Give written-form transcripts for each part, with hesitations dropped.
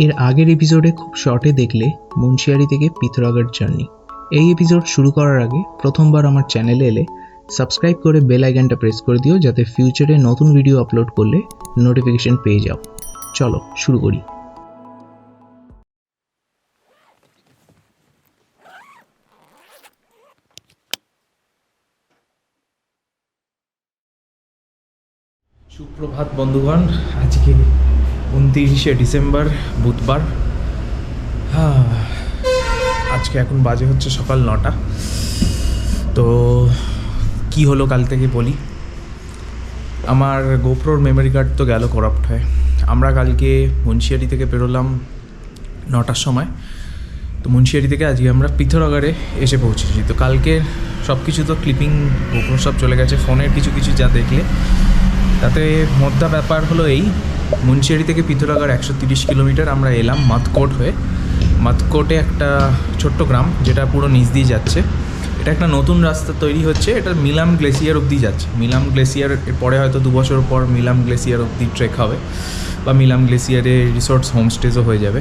এর আগের এপিসোডে খুব শর্টে দেখলে মুন্সিয়ারি থেকে পিথোরাগড় জার্নি। এই এপিসোড শুরু করার আগে প্রথমবার আমার চ্যানেলে এলে সাবস্ক্রাইব করে বেল আইকনটা প্রেস করে দিও, যাতে ফিউচারে নতুন ভিডিও আপলোড করলে নোটিফিকেশন পেয়ে যাও। চলো শুরু করি। সুপ্রভাত বন্ধুগণ, আজকে 29শে ডিসেম্বর বুধবার। আজকে এখন বাজে হচ্ছে সকাল 9টা। তো কি হলো কাল থেকে বলি। আমার গোপ্রোর মেমোরি কার্ড তো গেল করাপ্ট হয়ে। আমরা কালকে মুন্সিয়ারি থেকে বেরোলাম 9টার সময়। তো মুন্সিয়ারি থেকে আজকে আমরা পিথোরাগড়ে এসে পৌঁছেছি। তো কালকে সব কিছু তো ক্লিপিং গোপ্রো সব চলে গেছে, ফোনের কিছু কিছু যা দেখলে। তাতে মোদ্দা ব্যাপার হলো এই, মুন্সিয়ারি থেকে পিথোরাগড় 130 কিলোমিটার আমরা এলাম মাতকোট হয়ে। মাতকোটে একটা ছোট্ট গ্রাম, যেটা পুরো নিচ দিয়ে যাচ্ছে। এটা একটা নতুন রাস্তা তৈরি হচ্ছে, এটা মিলাম গ্লেসিয়ার অবধি যাচ্ছে। মিলাম গ্লেসিয়ার পরে হয়তো 2 বছর পর মিলাম গ্লেসিয়ার অবধি ট্রেক হবে, বা মিলাম গ্লেসিয়ারে রিসোর্টস হোমস্টেজও হয়ে যাবে।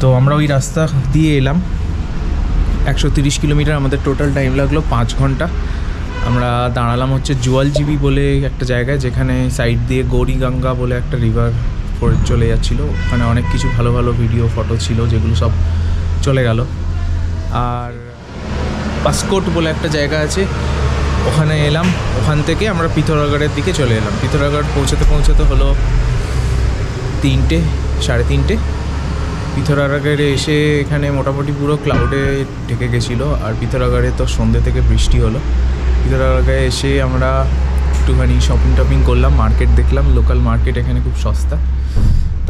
তো আমরা ওই রাস্তা দিয়ে এলাম 130 কিলোমিটার। আমাদের টোটাল টাইম লাগলো 5 ঘন্টা। আমরা দাঁড়ালাম হচ্ছে জুয়ালজিবি বলে একটা জায়গায়, যেখানে সাইড দিয়ে গৌরীগঙ্গা বলে একটা রিভার পড়ে চলে যাচ্ছিলো। ওখানে অনেক কিছু ভালো ভালো ভিডিও ফটো ছিল, যেগুলো সব চলে গেল। আর পাসকোট বলে একটা জায়গা আছে, ওখানে এলাম। ওখান থেকে আমরা পিথোরাগড়ের দিকে চলে এলাম। পিথোরাগড় পৌঁছাতে হলো 3টে, 3:30। পিথোরাগড়ে এসে এখানে মোটামুটি পুরো ক্লাউডে ঢেকে গেছিলো। আর পিথোরাগড়ে তো সন্ধ্যে থেকে বৃষ্টি হলো। পিথোরাগড়ে এসে আমরা একটুখানি শপিং করলাম, মার্কেট দেখলাম, লোকাল মার্কেট এখানে খুব সস্তা।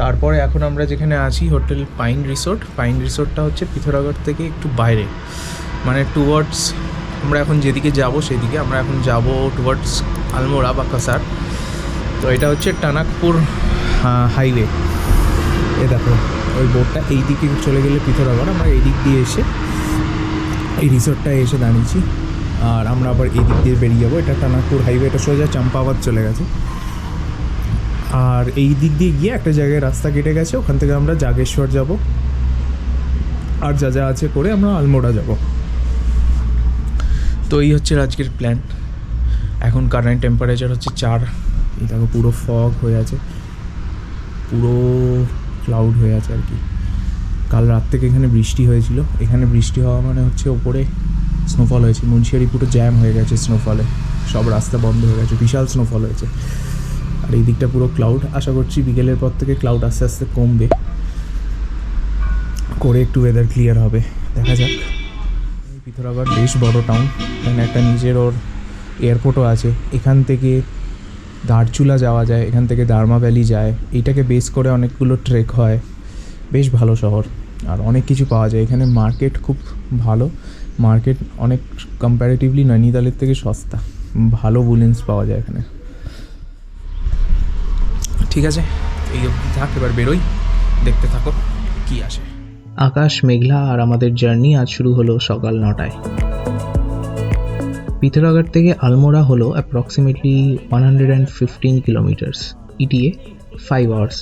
তারপরে এখন আমরা যেখানে আছি হোটেল পাইন রিসোর্ট। পাইন রিসোর্টটা হচ্ছে পিথোরাগড় থেকে একটু বাইরে, মানে টুয়ার্ডস, আমরা এখন যেদিকে যাব সেদিকে। আমরা এখন যাব টুয়ার্ডস আলমোড়া বা কাসার। তো এটা হচ্ছে টানাকপুর হাইওয়ে। এ দেখো ওই বোর্ডটা, এই দিকে চলে গেলে পিথোরাগড়। আমরা এই দিক দিয়ে এসে এই রিসোর্টটায় এসে দাঁড়িয়েছি। আর আমরা আবার এই দিক দিয়ে বেরিয়ে যাবো। এটা টানাকপুর হাইওয়ে, এটা সোজা চম্পাওয়াত চলে গেছে। আর এই দিক দিয়ে গিয়ে একটা জায়গায় রাস্তা কেটে গেছে, ওখান থেকে আমরা জাগেশ্বর যাব, আর যা আছে করে আমরা আলমোড়া যাব। তো এই হচ্ছে আজকের প্ল্যান। এখন কারেন্ট টেম্পারেচার হচ্ছে 4। এই দেখো পুরো ফগ হয়ে আছে, পুরো ক্লাউড হয়ে আছে আর কি। কাল রাত থেকে এখানে বৃষ্টি হয়েছিল। এখানে বৃষ্টি হওয়া মানে হচ্ছে ওপরে স্নোফল হয়েছে। মুন্সিয়ারি পুরো জ্যাম হয়ে গেছে স্নোফলে, সব রাস্তা বন্ধ হয়ে গেছে, বিশাল স্নোফল হয়েছে। আর এই দিকটা পুরো ক্লাউড। আশা করছি বিকেলের পর থেকে ক্লাউড আস্তে আস্তে কমবে, করে একটু ওয়েদার ক্লিয়ার হবে, দেখা যাক। পিথোরাগড় বেশ বড় টাউন, এখানে একটা নিজের ওর এয়ারপোর্টও আছে। এখান থেকে দারচুলা যাওয়া যায়, এখান থেকে দারমা ভ্যালি যায়। এইটাকে বেস করে অনেকগুলো ট্রেক হয়। বেশ ভালো শহর, আর অনেক কিছু পাওয়া যায় এখানে। মার্কেট খুব ভালো, মার্কেট অনেক কম্প্যারেটিভলি নৈনিতালের থেকে সস্তা। ভালো বুলেন্স পাওয়া যায় এখানে। ঠিক আছে, এই অবধি থাক, এবার বেরোই, দেখতে থাকো কি আসে। আকাশ মেঘলা, আর আমাদের জার্নি আজ শুরু হলো সকাল 9টায়। পিথোরাগড় থেকে আলমোড়া হলো অ্যাপ্রক্সিমেটলি 115 কিলোমিটার্স, ইটিএ 5 আওয়ার্স।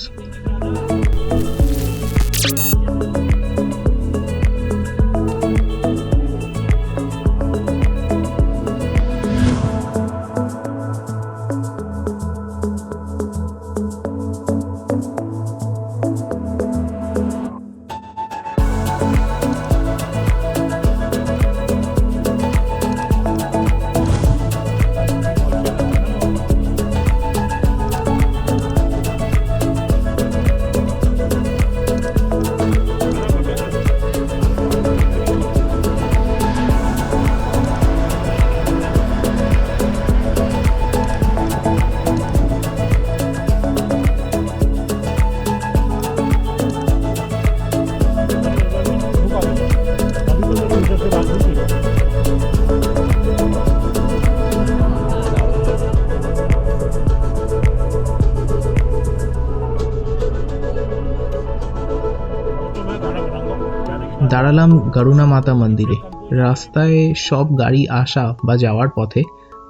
দাঁড়ালাম গরুনা মাতা মন্দিরে। রাস্তায় সব গাড়ি আসা বা যাওয়ার পথে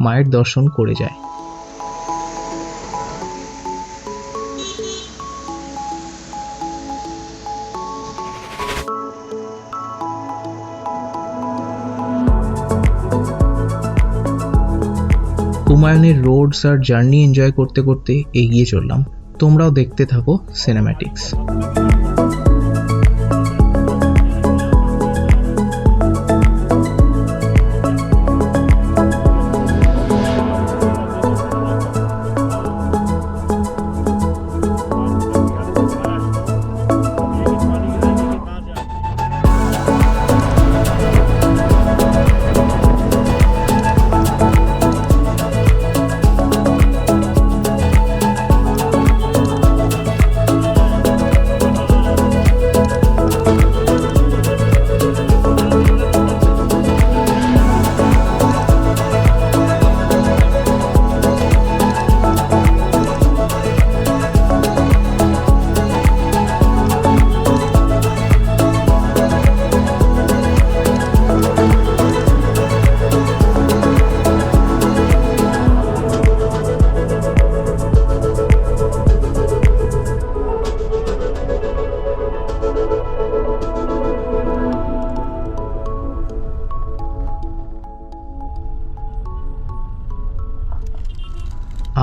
মায়ের দর্শন করে যায়। কুমায়ুনের রোডস আর জার্নি এনজয় করতে করতে এগিয়ে চললাম। তোমরাও দেখতে থাকো সিনেম্যাটিক্স।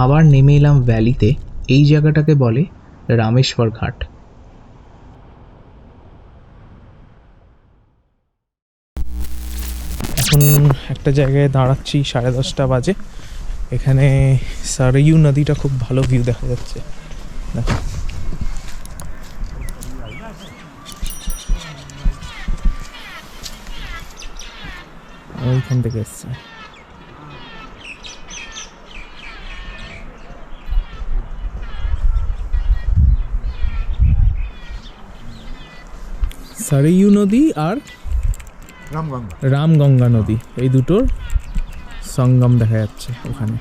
আবার নেমে এলাম ভ্যালিতে। এই জায়গাটাকে বলে রামেশ্বর ঘাট। এখন একটা জায়গায় দাঁড়াচ্ছি, 10:30 বাজে। এখানে সারইউ নদীটা খুব ভালো ভিউ দেখা যাচ্ছে। দেখো, ওইখান থেকে এসছে। সারইউ নদী আর রামগঙ্গা নদী, এই দুটোর সঙ্গম দেখা যাচ্ছে ওখানে।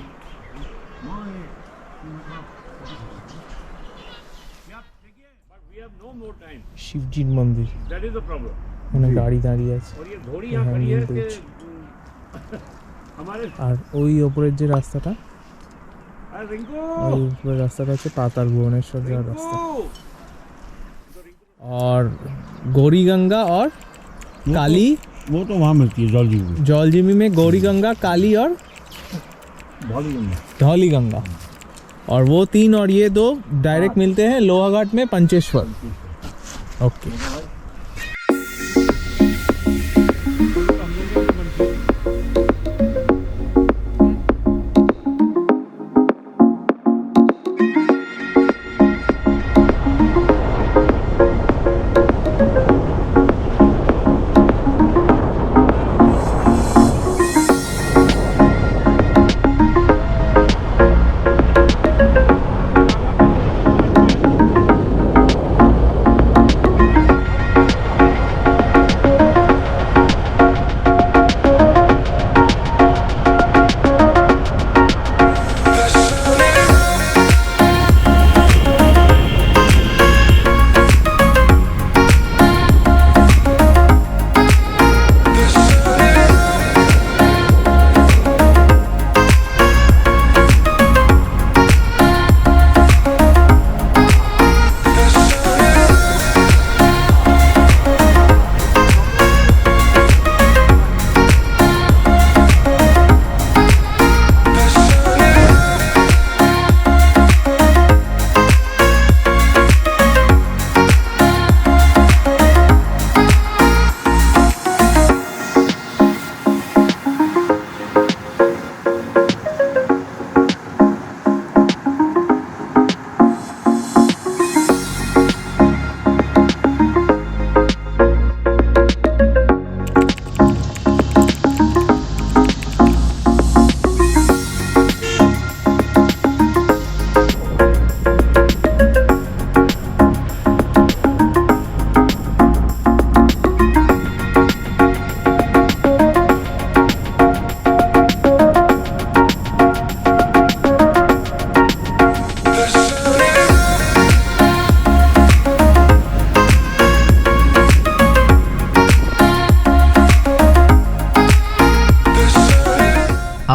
শিবজির মন্দির, ওখানে গাড়ি দাঁড়িয়ে আছে। আর ওই ওপরের যে রাস্তাটা, ওই উপরের রাস্তাটা হচ্ছে পাতাল ভুবনেশ্বর যাওয়ার রাস্তা। और गौरी गंगा और काली, वो तो वहाँ मिलती है जौलजीबी। जौलजीबी में गौरी गंगा, काली और धौली गंगा, और वो 3 और ये 2 डायरेक्ट मिलते हैं लोहाघाट में पंचेश्वर। ओके,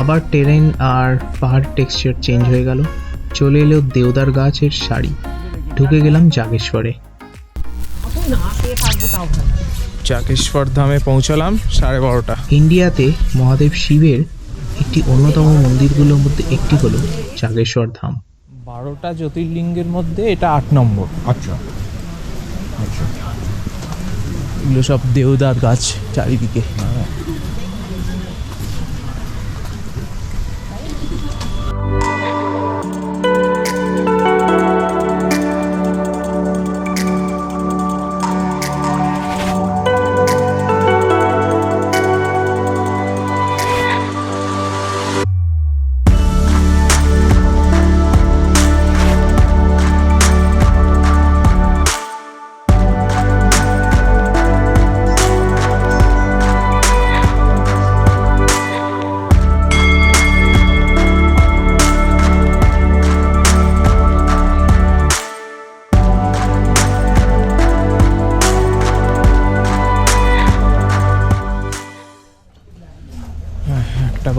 আবার টেরেন আর পাহাড় টেক্সচার চেঞ্জ হয়ে গেল। চলে এলো দেওদার গাছের সারি। ঢুকে গেলাম জাগেশ্বরে। জাগেশ্বর ধামে পৌঁছালাম 12:30। ইন্ডিয়াতে মহাদেব শিবের একটি অন্যতম মন্দিরগুলোর মধ্যে একটি হলো জাগেশ্বর ধাম। 12টা জ্যোতির্লিঙ্গের মধ্যে এটা 8 নম্বর। আচ্ছা এগুলো সব দেওদার গাছ চারিদিকে।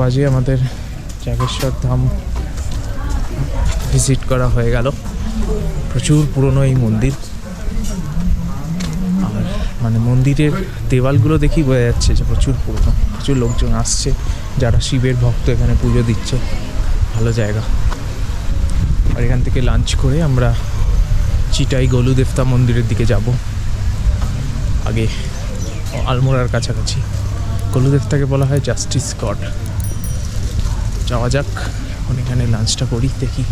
বাজে আমাদের জাগেশ্বর ধাম ভিজিট করা হয়ে গেল। প্রচুর পুরনো এই মন্দির, আর মানে মন্দিরের দেওয়ালগুলো দেখি বোঝা যাচ্ছে যে প্রচুর পুরনো। প্রচুর লোকজন আসছে যারা শিবের ভক্ত, এখানে পুজো দিচ্ছে। ভালো জায়গা। আর এখান থেকে লাঞ্চ করে আমরা চিটাই গলুদেবতা মন্দিরের দিকে যাব। আগে আলমোড়ার কাছাকাছি। গলুদেবতাকে বলা হয় জাস্টিস গড। যাওয়া যাক, এখন এখানে লাঞ্চটা করি, দেখি।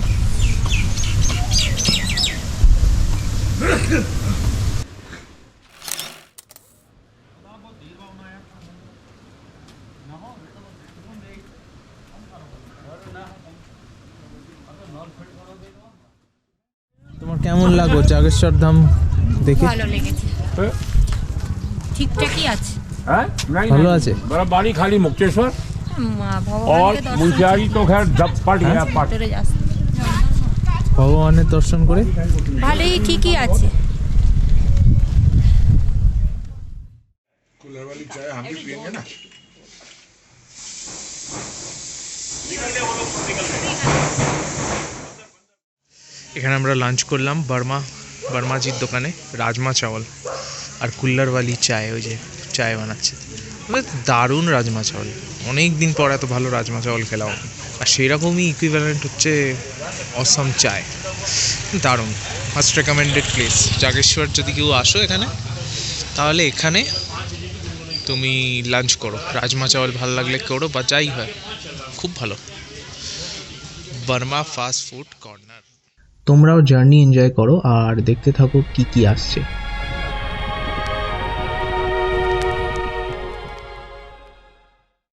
তোমার কেমন লাগলো জাগেশ্বর ধাম দেখে? ভালো লেগেছে, ঠিকঠাকই আছে। ভালো আছে। मेरा बाड़ी खाली मुक्तेश्वर और ভগবানকে দর্শন मुंशियारी तो खैर जब पट गया पट। করে যাচ্ছে। ভগবানের দর্শন করে ভালোই, ঠিকই আছে। कूलर वाली चाय हम भी पियेंगे ना। এখানে আমরা লাঞ্চ করলাম বর্মাজির দোকানে। রাজমা চাওয়াল আর কুল্লারওয়ালি চায়, ওই যে চায় বানাচ্ছে। দারুণ রাজমা চাওয়াল। অনেক দিন পর এত ভালো রাজমা চাওয়াল খেলাম। আর সেরকমই ইকুইভ্যালেন্ট হচ্ছে অসাম চায়। দারুণ। ফার্স্ট রেকমেন্ডেড প্লেস জাগেশ্বর। যদি কেউ আসো এখানে, তাহলে এখানে তুমি লাঞ্চ করো। রাজমা চাওয়াল ভালো লাগলে করো, বা যাই হয়, খুব ভালো। Verma fast food corner. তোমরাও জার্নি এনজয় করো আর দেখতে থাকো কি কি আসছে।